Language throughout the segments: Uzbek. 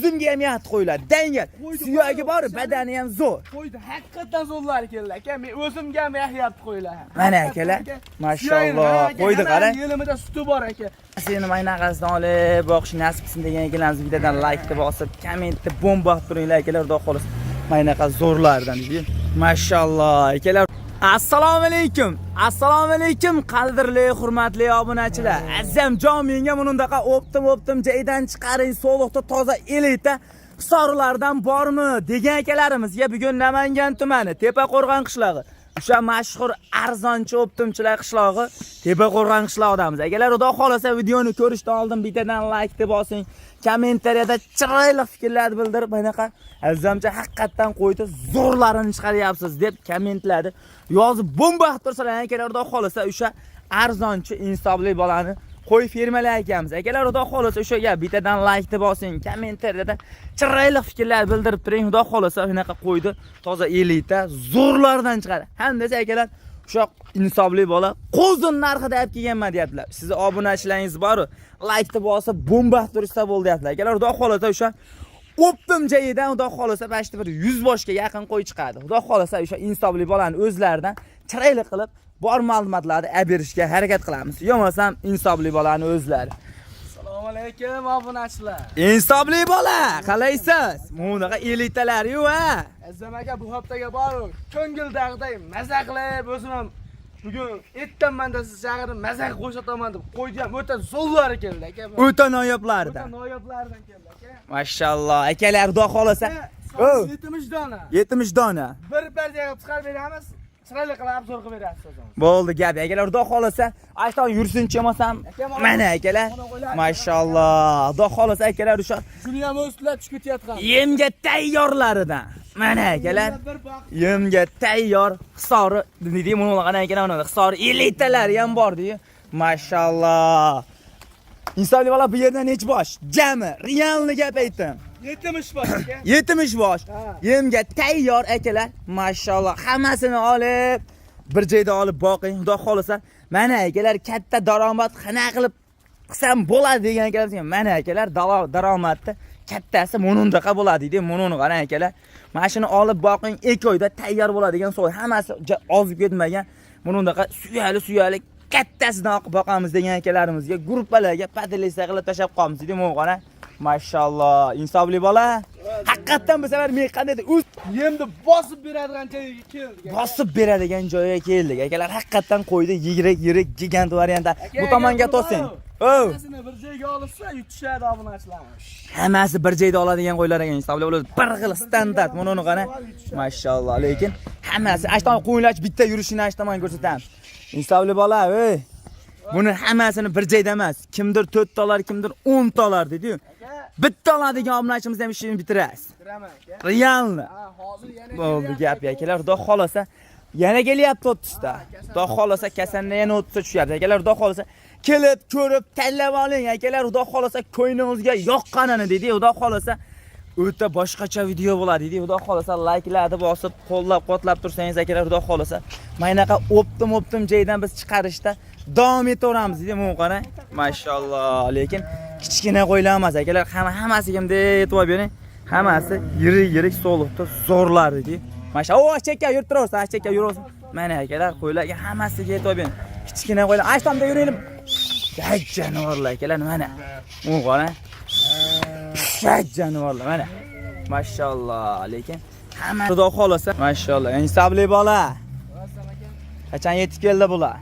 Uzumga ham yat qo'yiladi. Dangal. Suyagi bor, badani ham zo'r. Qo'ydi, haqiqatan zo'rlar keldi aka. Men o'zimga ham yaxyapti qo'ylar. Mana akalar. Mashalloh. Qo'ydi qara. Yelimida suti bor aka. Seni maynaqasidan olib boqish nasib qilsin degan ekanlarimiz videodan like deb bosib, kommentda bomba qilib turinglar akalar, xudo xolos. Maynaqa zo'rlardan deydi. Mashalloh akalar. Assalomu alaykum. Assalomu alaykum qadrli, hurmatli obunachilar. Azamjon menga bundaqa optim joydan chiqaring, sovuqda toza elita hisorlardan bormi degan akalarimizga bugun Namangan tumani Tepaqo'rg'on qishlog'i, o'sha mashhur arzonchi optimchilar qishlog'i Tepaqo'rg'on qishlog'idamiz. Akalar, xudo xolasa videoni ko'rishdan oldin bittadan like deb bosing, kommentariyada chiroyli fikrlarni bildirib, bunaqa azamcha haqiqatan qo'ydi zo'rlarini chiqaryapsiz deb kommentladi. Yozib bomba qilib tursalar akalar, xudo xolasa o'sha arzonchi insofli bolani qo'y fermalar ekanmiz. Akalar, xudo xolasa o'shaga bittadan like deb bosing, kommentariyada chiroyli fikrlar bildirib turing. Xudo xolasa shunaqa qo'ydi toza elita zo'rlardan chiqadi. Hamda akalar, o'sha insofli bola qo'zin narxida olib kelganman deyaptilar. Sizni obunachilaringiz bor, like deb bosib bomba qilib tursa bo'ldi deyaptilar. Akalar, xudo xolasa o'sha optim joyidan xudo xolasa bashta bir 100 boshga yaqin qo'y chiqadi. Xudo xolasa o'sha insofli bolani o'zlaridan chiroyli qilib bor ma'lumotlarni olib berishga harakat qilamiz. Yo'qmasam insofli bolani o'zlari. Assalomu alaykum obunachilar. Insofli bola, qalaysiz? Bunaqa elitalar-yu ha. Azam aka bu haftaga bor, ko'ngildag'iday maza qilib o'zim ham bugun ertanman da siz chaqirib maza qo'shataman deb qo'ydi ham o'ta zo'rlari keldi aka. O'ta noyoblaridan. O'ta noyoblaridan keldi aka. Mashalloh, akalar, xudo xolasa. 70 dona. 70 dona. Bir partiyaga chiqarib beramiz. Chiroyli qilib obzor qilib berasiz o'zingiz. Bo'ldi gap. Akalar, xudo xolasa, ashton yursinchi emasam. Mana akalar. Mashalloh. Xudo xolasa akalar o'sha Shuni ham o'zlar tushib ketyapti. yemga tayyorlaridan. Mana akalar. Yemga tayyor hisori deydi, buni qana ekan, mana hisori elitalari ham bor deydi. Mashalloh. Insofli bola bu yerda nech bosh? Jami, realni gap aytdim. 70 bosh aka. 70 bosh. Yemga tayyor akalar. Mashalloh, hammasini olib bir joyda olib boqing. Xudo xolasa, mana akalar, katta daromad qana qilib qilsam bo'ladi degan akalar. Mana akalar, daromadni kattasi munundaqa bo'ladi deydi. Mununi qana akalar. Mana shuni olib boqing, 2 oyda tayyor bo'ladigan so'y. Hammasi ozib ketmagan. Munundaqa suyali kattasidan oqib boqamiz degan akalarimizga gruppalarga padilisa qilib tashab qo'yamiz deydi. Mo'g'ana. Mashalloh, insofli bola. Haqiqatan bu safar men qandaydir Yemni bosib beradigan joyga keldik. Bosib beradigan joyga keldik. Akalar, haqiqatan qo'ydi yirik gigant variantda. Bu tomonga to'sing. Hammasini bir joyga olsa yutishadi obunachilar. Hammasi bir joyda oladigan qo'ylar ekan, insofli bola. Bir xil standart buni qana. Mashalloh, lekin hammasi ashton qo'yinlach bitta yurishini ashton ko'rsatamiz. Insofli bola, buni hammasini bir joyda emas. Kimdir 4 dolar, kimdir 10 dolar dedi-yu. Bitta oladigan obunachiimiz ham ishini bitirasiz. Bitiraman aka. Realni. Hozir yana Bo'ldi gap akalar, xudo xolasa yana kelyapti 30ta. Xudo xolasa kasanni yana 30ta tushyapti. Akalar, xudo xolasa kelib, ko'rib, tanlab oling. Akalar, xudo xolasa ko'yningizga yoqqanini dedi. Xudo xolasa o'ta boshqacha video bo'ladi dedi. Xudo xolasa like'larni bosib, qo'llab-qo'tlab tursangiz akalar, xudo xolasa maynaqa optim joydan biz chiqarishda davom etaveramiz dedi. Mo'qana. Mashalloh, lekin kichkina qo'ylar emas akalar, hammasiga ham e'tibor bering. Hammasi yirik so'liqda zo'rlar dedi. Mashalloh, chekka yurib turaversa, chekka yuraversin. Mana akalar, qo'ylarga hammasiga e'tibor bering. Kichkina qo'ylar, ashtomda yuraylik. Jaj jonivorlar akalar, mana. Mo'qana. Jaj jonivorlar, mana. Mashalloh, lekin hamma xudo xolasa. Mashalloh, insofli bola. Qachon yetib keldi bular?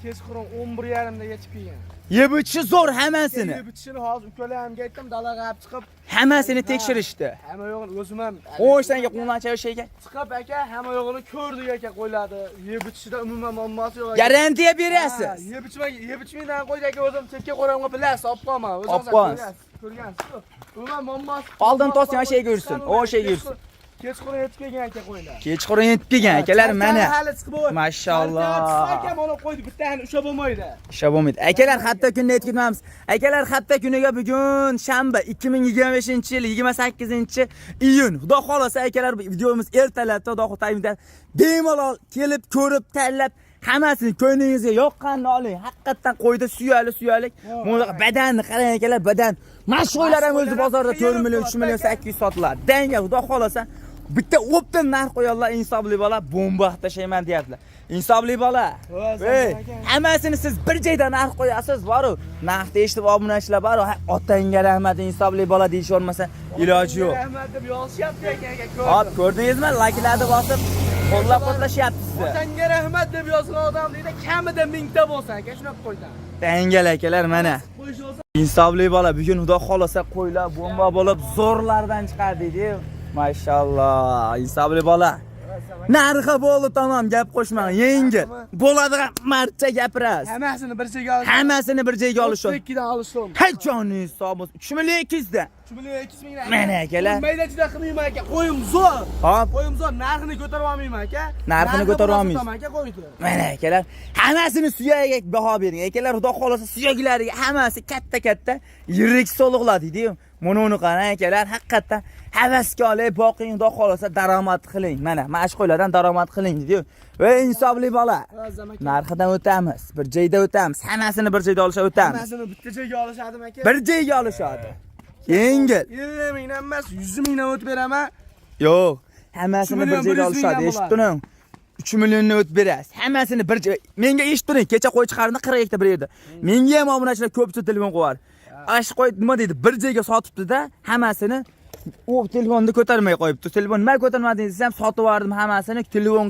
Kechqurun 11:30 da yetib kelgan. Yeb ichishi zo'r hammasini. Yeb ichishini hozir ukalarimga aytdim, dalaga olib chiqib, Hammasini tekshirishdi. hamma yo'g'ini o'zim ham O'shanga qo'nglancha o'shaga. chiqib aka, hamma yo'g'ini ko'rdik aka qo'yladi. Yeb ichishida umuman muammosi yo'q. Garantiya berasiz. Yeb ichmaydan qo'ydi aka, o'zim chekka qo'ramga bilasiz, olib qolman. Olib qo'yasiz. Ko'rgansiz-ku. Umuman muammosi. Oldin to'sing, o'shaga yursin. O'shaga yursin. Kechqurun yetib kelgan aka qo'ylar. Kechqurun yetib kelgan akalar, mana. Hali chiqib bo'ldi. Mashalloh. Aka mana qo'ydi, bittani usha bo'lmaydi. Isha bo'lmaydi. Akalar, hatto kunni aytib ketmaymiz. Akalar, hatto kuniga bugun shanba 2025-yil 28-iyun. Xudo xolasa akalar, videomiz ertalabda, xudo xohlasa bemalol kelib, ko'rib, tanlab Hammasini ko'nglingizga yoqqanini oling. Haqiqatan qo'yda suyali. Bunaqa badanni qarang akalar, badan. Mashg'ullar ham o'zi bozorda 4 million, 3 million 800 sotiladi. Danga xudo xolasa bitta opdan narx qo'yarlar, insofli bola, bomba tashayman deyaptilar. Insofli bola. Hammasini siz bir joyda narx qo'yasiz, boru. Narxni eshitib obunachilar boru, otangga rahmat, insofli bola deyish olmasa iloji yo'q. Rahmat deb yozishyapti aka. Hop, ko'rdingizmi? Layklarni bosib qo'llab-quvvatlashyapsiz. Otangga rahmat deb yozgan odam deydi, kamida 1000 ta bo'lsa aka, shunaqa qo'ydan. Dangal akalar mana. Insofli bola, bugun xudo xolasa qo'ylar bomba bo'lib zo'rlardan chiqardi deydi. Mashalloh, insofli bola. Narxi bo'ldi, tamom, gap qo'shmang, yengil. Bo'ladigan marcha gapirasiz. Hammasini bir joyga olish. Hammasini bir joyga olish. 2 dan olishim. Hey joningiz sog' bo'lsin. 3 million 200 da. 3 million 200 ming. Mana akalar. Mayda juda qilmayman aka. Qo'yim zo'r. Hop, Qo'yim zo'r, narxini ko'tarib olmayman aka. Narxini ko'tarib olmaysiz. Aka qo'ydi. mana akalar, hammasini suyagiga baho bering. Akalar, xudo xolasa suyaklariga hammasi katta-katta yirik so'liqlar deydi-yu. Buni qarang akalar, haqiqatan havasga olib boqing, xudo xolasa daromad qiling. Mana mashg'ullardan daromad qiling deydi-yu. Va insofli bola. Narxidan o'tamiz, bir joyda o'tamiz. Hammasini bir joyda olishga o'tamiz. Hammasini bitta joyga olishadimi aka? Bir joyga olishadi. Yengil. 50 mingdan emas, 100 mingdan o'tib beraman. Yo'q, hammasini bir joyda olishadi. Eshitding? 3 millionni o'tib berasiz. Hammasini bir joy. Menga eshitding, kecha qo'y chiqardi 40 gektar bir yerda. Menga ham obunachilar ko'pcha telefon qo'yar. Ash qo'y nima deydi? Bir joyga sotibdi-da, hammasini u telefonni ko'tarmay qo'yibdi. Telefon nima ko'tarmadingiz desam, sotib yubordim hammasini. Telefon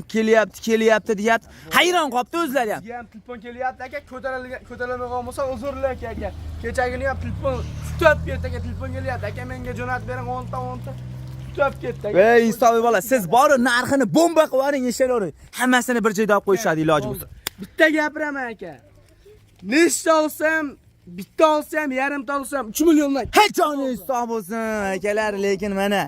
kelyapti deyapti. Hayron qolibdi o'zlari ham. Sizga ham telefon kelyapti aka, ko'tarilmagan bo'lsa uzrli aka. Kechagini ham telefon tutib ketdi aka, telefon kelyapti aka, menga jo'natib bering 10 ta. Tutib ketdi aka. Ey insofli bola, siz bori narxini bomba qilib yuboring, eshitavering. Hammasini bir joyda olib qo'yishadi iloji bo'lsa. Bitta gapiraman aka. Nechta olsam, bitta olsam, yarimta olsam 3 milliondan. Hech joningiz sog' bo'lsin akalar, lekin mana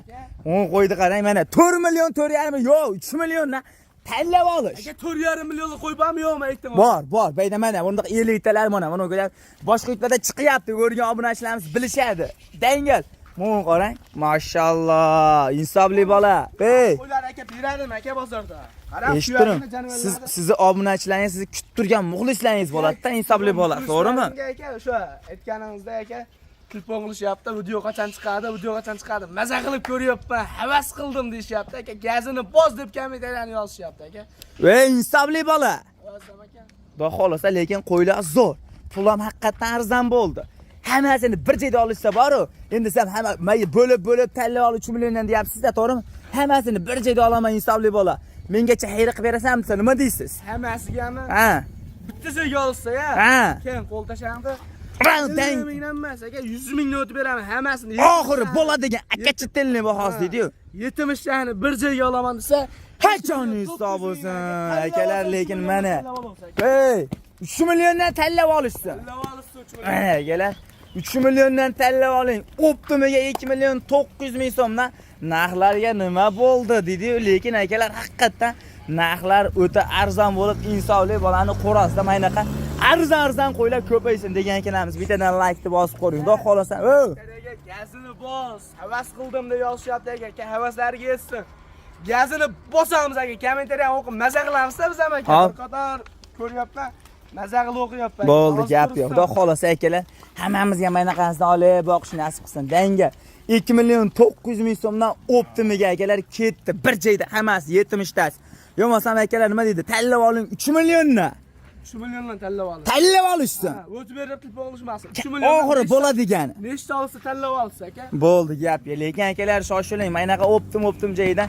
10 qo'ydi qarang, mana 4 million 4,5 yo'q, 3 milliondan tanlab olish. Aka 4,5 millionni qo'yib ham yo'qmi aytdim. Bor, bayda mana bunda elitalar mana ko'rib, boshqa yurtlarda chiqyapti, ko'rgan obunachilarimiz bilishadi. Dangal. Mo'ng qarang, mashalloh, insofli bola. Ey, Qo'ylar aka beradimi aka bozorda. Qarab, eshitdim. Sizni obunachilaringiz, sizni kutib turgan muxlislaringiz bo'ladi-da, insofli bola, to'g'rimi? Aka, o'sha aytganingizda aka, telefon qilishyapti, video qachon chiqadi, maza qilib ko'ryapman, havas qildim deyishyapti aka, gazini boz deb kommentariyani yozishyapti aka. Ey, insofli bola. Xudo xolasa, lekin qo'ylar zo'r. Pul ham haqiqatan arzon bo'ldi. Hammasini bir joyda olishsa boru, endi siz hamma bo'lib tanlab olib 3 milliondan deyapsiz-da, to'g'rimi? Hammasini bir joyda olaman, insofli bola. Mengacha xayr qilib berasanmi, nima deysiz? Hammasigami? Ha. Bitta joyga olsa-ya. Ha. Keyin qo'l tashlamdi. Rangdan 100 mingdan emas aka, 100 mingni o'tib beraman hammasini. Oxiri bo'ladigan akachi tilni bahosi deydi-yu. 70 tani bir joyga olaman desa, hech joningiz sog' bo'lsin akalar, lekin mana. Ey, 3 milliondan tanlab olishsin. Mana akalar, 3 milliondan tanlab oling. Optimiga 2 million 900 ming so'mdan narxlarga nima bo'ldi dedi-yu, lekin akalar haqiqatan narxlar o'ta arzon bo'lib, insofli bolani qo'rasida maynaqa arzon qo'ylar ko'paysin degan ekanamiz. Bittadan like-ni bosib qo'ying. Xudo xolasa. Gazini bos, havas qildim deb yozishyapti aka, havaslariga yetsin. Gazini bosamiz aka, kommentariy o'qib maza qilamiz-da biz ham aka. Bir qator ko'ryapman. Maza qilib o'qiyapman. Bo'ldi, gap yo'q. Xudo xolasa akalar, hammamizga maynaqasini olib boqish nasib qilsin. Danga 2 million 900 ming so'mdan optimiga akalar ketdi. Bir joyda hammasi 70 tasi. Yo'qmasam akalar nima deydi? Tanlab oling 3 millionni. 3 milliondan tanlab oldi. Tanlab olishsin. O'tib berib telefon olishmasin. 3 million. Oxiri bo'ladigan. Nechta olsa tanlab olsa aka? Bo'ldi, gap yo'q. Lekin akalar shoshiling. Maynaqa optim joyidan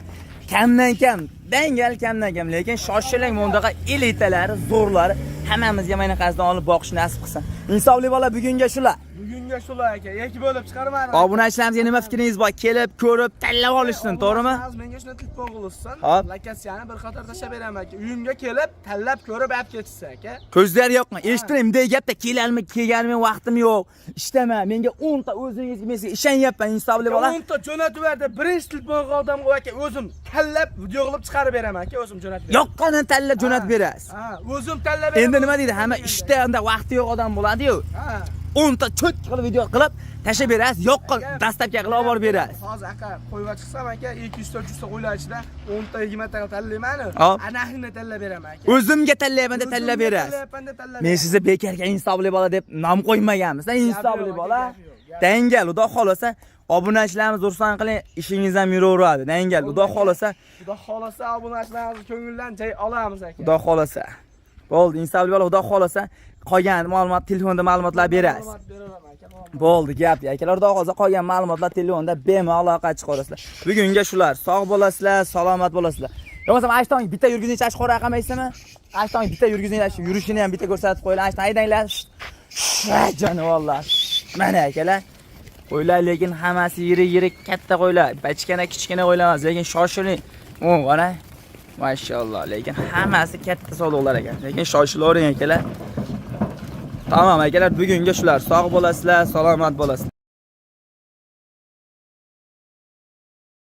kamdan kam, dangal kamdan kam, lekin shoshiling, bundaqa elitalari, zo'rlari hammamizga maynaqasidan olib boqish nasib qilsin. Insofli bola, bugunga shular. Bugunga shular aka, yoki bo'lib chiqarmadim. Obunachilarimizga nima fikringiz bor? Kelib, ko'rib, tanlab olishsin, to'g'rimi? Menga shuna telefon qilsin. Hop. Lokatsiyani bir qator tashlab beraman aka. Uyimga kelib, tanlab ko'rib olib ketsa aka. Ko'zlari yo'qmi? Eshitdim, bunday gapda kelganimga vaqtim yo'q. Ishtama, menga 10 ta o'zingizga men sizga ishonyapman, insofli bola. 10 ta jo'natib berdi. Birinchi telefon odamga aka, o'zim tanlab video qilib chiqarib beraman aka, o'zim jo'natib beraman. Yoqqanini tanlab jo'natib berasiz. Ha, o'zim tanlab beraman. Endi nima deydi? Hamma ishda unda vaqti yo'q odam bo'ladi-yu. Ha. 10 ta cho'k qilib video qilib tashlab berasiz, yo'qqa dastlabki qilib olib borib berasiz. Hozir aka qo'yga chiqsam aka 200-300 ta qo'ylar ichida 10 ta 20 ta tanlayman. Hop. Anahini tanlab beraman aka. O'zimga tanlayman deb tanlab berasiz. Men sizni bekarga insofli bola deb nom qo'ymaganmiz. Insofli bola. Dangal, xudo xolasa obunachilarimiz xursand qiling, ishingiz ham yuraveradi. Dangal, xudo xolasa obunachilarimiz ko'ngildan joy olamiz aka. Xudo xolasa. Bo'ldi, insofli bola, xudo xolasa qolgan ma'lumot telefonda ma'lumotlar berasiz. Bo'ldi, gap akalar, xudo xolasa qolgan ma'lumotlar telefonda bemalol aloqa chiqarasizlar. Bugunga shular. Sog' bo'lasizlar, salomat bo'lasizlar. Yo'qsa Ashtong bitta yurgizingchi ash qora raqamaysizmi? Ashtong bitta yurgizingchi, yurishini ham bitta ko'rsatib qo'yinglar. Ashtong haydanglar. Jani vallahi. Mana akalar. Qo'ylar lekin hammasi yirik katta qo'ylar. Kichkina qo'ylar emas, lekin shoshiling. Mana mashalloh, lekin hammasi katta sodiqlar ekan. Lekin shoshilavering akalar. Tamam akalar, bugunga shular. Sog' bo'lasizlar, salomat bo'lasizlar.